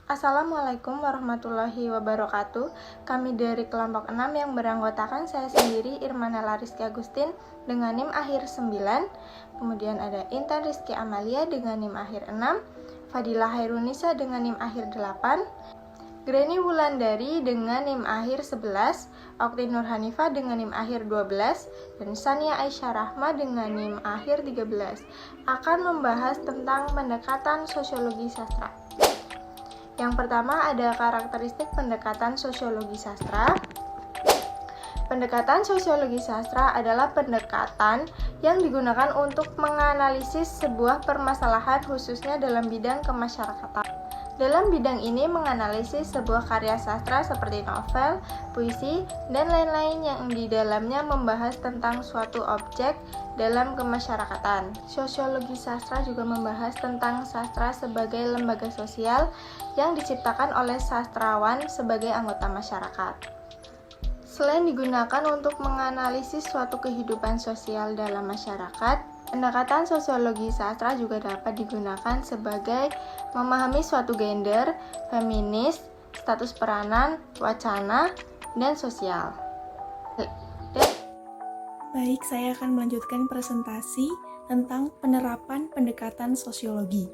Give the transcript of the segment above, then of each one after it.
Assalamualaikum warahmatullahi wabarakatuh. Kami dari kelompok 6 yang beranggotakan saya sendiri, Irmana Lariski Agustin dengan NIM akhir 9. Kemudian ada Intan Rizky Amalia dengan NIM akhir 6, Fadilah Hairunisa dengan NIM akhir 8, Greni Wulandari dengan NIM akhir 11, Okti Nur Hanifah dengan NIM akhir 12, dan Sania Aisyah Rahma dengan NIM akhir 13 akan membahas tentang pendekatan sosiologi sastra. Yang pertama ada karakteristik pendekatan sosiologi sastra. Pendekatan sosiologi sastra adalah pendekatan yang digunakan untuk menganalisis sebuah permasalahan khususnya dalam bidang kemasyarakatan. Dalam bidang ini menganalisis sebuah karya sastra seperti novel, puisi, dan lain-lain yang di dalamnya membahas tentang suatu objek dalam kemasyarakatan. Sosiologi sastra juga membahas tentang sastra sebagai lembaga sosial yang diciptakan oleh sastrawan sebagai anggota masyarakat. Selain digunakan untuk menganalisis suatu kehidupan sosial dalam masyarakat, pendekatan sosiologi sastra juga dapat digunakan sebagai memahami suatu gender, feminis, status peranan, wacana, dan sosial. Baik, saya akan melanjutkan presentasi tentang penerapan pendekatan sosiologi.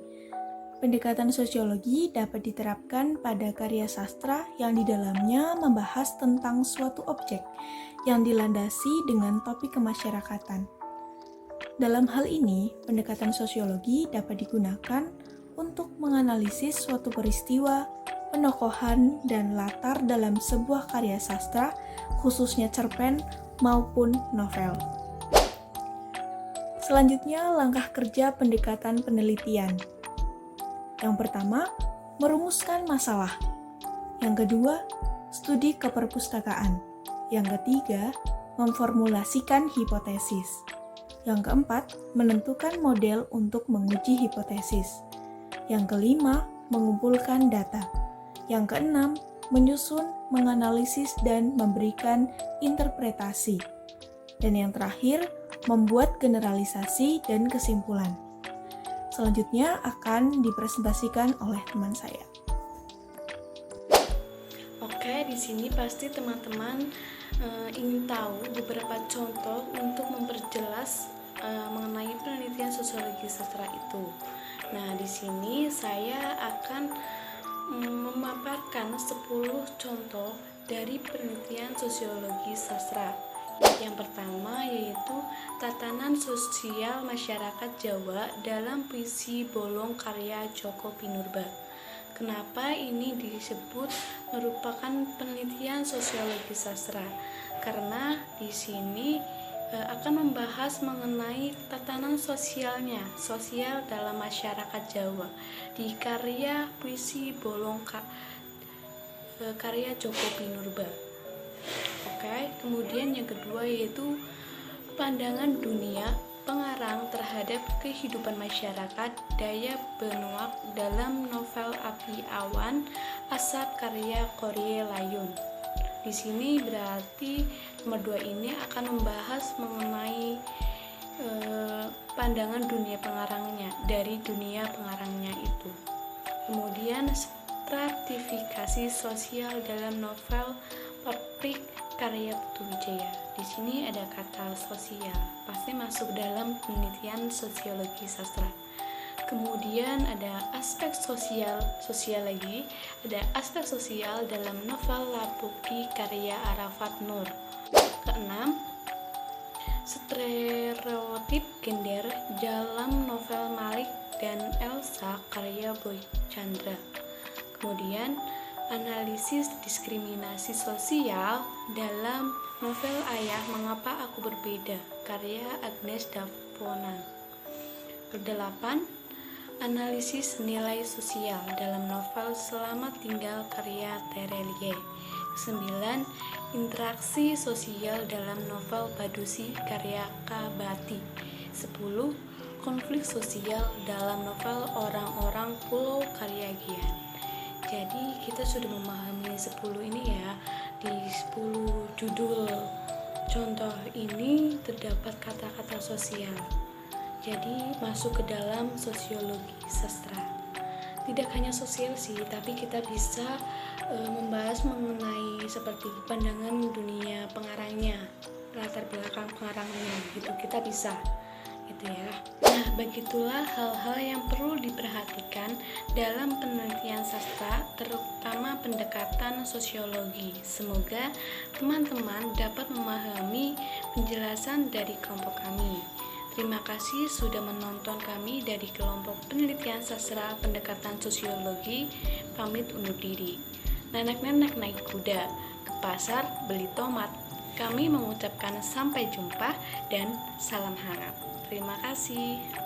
Pendekatan sosiologi dapat diterapkan pada karya sastra yang di dalamnya membahas tentang suatu objek yang dilandasi dengan topik kemasyarakatan. Dalam hal ini, pendekatan sosiologi dapat digunakan untuk menganalisis suatu peristiwa, penokohan, dan latar dalam sebuah karya sastra, khususnya cerpen maupun novel. Selanjutnya, langkah kerja pendekatan penelitian. Yang pertama, merumuskan masalah. Yang kedua, studi keperpustakaan. Yang ketiga, memformulasikan hipotesis. Yang keempat, menentukan model untuk menguji hipotesis. Yang kelima, mengumpulkan data. Yang keenam, menyusun, menganalisis, dan memberikan interpretasi. Dan yang terakhir, membuat generalisasi dan kesimpulan. Selanjutnya akan dipresentasikan oleh teman saya. Oke, di sini pasti teman-teman ingin tahu beberapa contoh untuk memperjelas mengenai penelitian sosiologi sastra itu. Nah, di sini saya akan memaparkan 10 contoh dari penelitian sosiologi sastra. Yang pertama yaitu tatanan sosial masyarakat Jawa dalam puisi bolong karya Djoko Pinurba. Kenapa ini disebut merupakan penelitian sosiologi sastra? Karena di sini akan membahas mengenai tatanan sosialnya, sosial dalam masyarakat Jawa di karya puisi bolong karya Djoko Pinurba. Oke, kemudian yang kedua yaitu pandangan dunia pengarang terhadap kehidupan masyarakat Dayak Benuak dalam novel Api Awan Asap karya Korrie Layun. Di sini berarti nomor 2 ini akan membahas mengenai pandangan dunia pengarangnya, dari dunia pengarangnya itu. Kemudian stratifikasi sosial dalam novel Pabrik karya Putu Wijaya. Di sini ada kata sosial, pasti masuk dalam penelitian sosiologi sastra. Kemudian ada aspek sosial lagi, ada aspek sosial dalam novel Lapuki karya Arafat Nur. Keenam, stereotip gender dalam novel Malik dan Elsa karya Boy Chandra. Kemudian analisis diskriminasi sosial dalam novel Ayah Mengapa Aku Berbeda karya Agnes Davonan. Kedelapan, analisis nilai sosial dalam novel Selamat Tinggal karya Terelie. 9. Interaksi sosial dalam novel Badusi karya Kabati. 10. Konflik sosial dalam novel Orang-orang Pulau karya Gian. Jadi kita sudah memahami 10 ini ya. Di 10 judul contoh ini terdapat kata-kata sosial. Jadi masuk ke dalam sosiologi sastra. tidak hanya sosial sih, tapi kita bisa membahas mengenai seperti pandangan dunia pengarangnya, latar belakang pengarangnya gitu, kita bisa gitu ya. Nah, begitulah hal-hal yang perlu diperhatikan dalam penelitian sastra, terutama pendekatan sosiologi. Semoga teman-teman dapat memahami penjelasan dari kelompok kami. Terima kasih sudah menonton kami dari kelompok penelitian sastra pendekatan sosiologi. Pamit undur diri. Nenek-nenek naik kuda, ke pasar beli tomat. Kami mengucapkan sampai jumpa dan salam harap. Terima kasih.